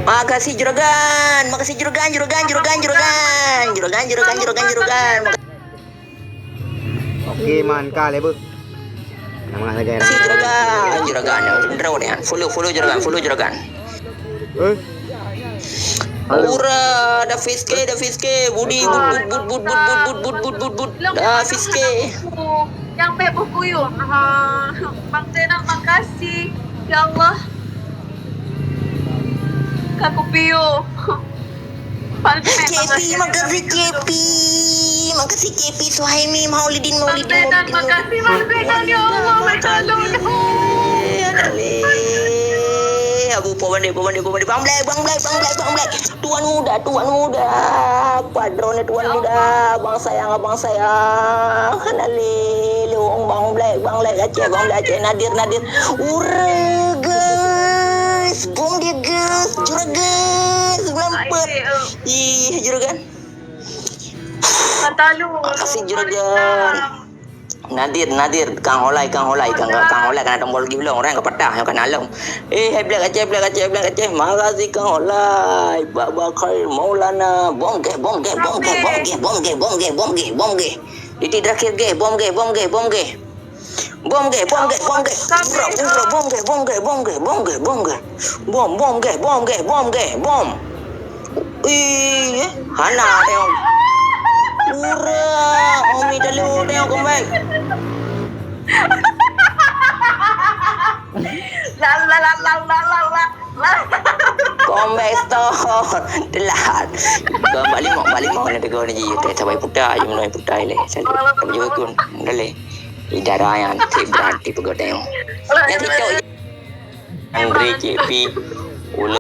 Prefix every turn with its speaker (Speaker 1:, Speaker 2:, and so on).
Speaker 1: Makasih juragan, makasih juragan.
Speaker 2: Oke, man kali bu. Nama lagi.
Speaker 1: Makasih juragan. Drone ya. Follow juragan. Ura, da fiske, Budi, but. Da fiske.
Speaker 3: Yang buku yuk. Bang Zenan makasih. Ya Allah. Kaku piyo.
Speaker 1: Cepi, makasih Cepi, Suhaimi, Maulidin.
Speaker 3: Bang Zenan makasih Bang Zenan. Ya Allah, bertolong.
Speaker 1: Abu Bang Black. Tuan muda. Padronnya tuan muda. Abang sayang. Hanale, leong Bang Black Aceh. Nadir. Ura, guys. Bom dia, guys. Juragan. Melampet. Ih, juragan.
Speaker 3: Katalu.
Speaker 1: Makasih juragan. Nadir, Kang Holai kena tombol lagi belum orang kepedah yang kena alam. Black Aceh. Makasih Kang Holai. Pak Bakar Maulana. Bom ge. Di terakhir ge. Bom ge. Bom. Ih, Hana tengok. Ura, Umi dulu tengok kembali. Comeback store. Telat. Balik mau nanti kau ni je. Sampai putar je mulai putar le. Selalu tak juga kun. Dale. Idara yang berarti pegawai tengok. Yang TikTok. Andre JP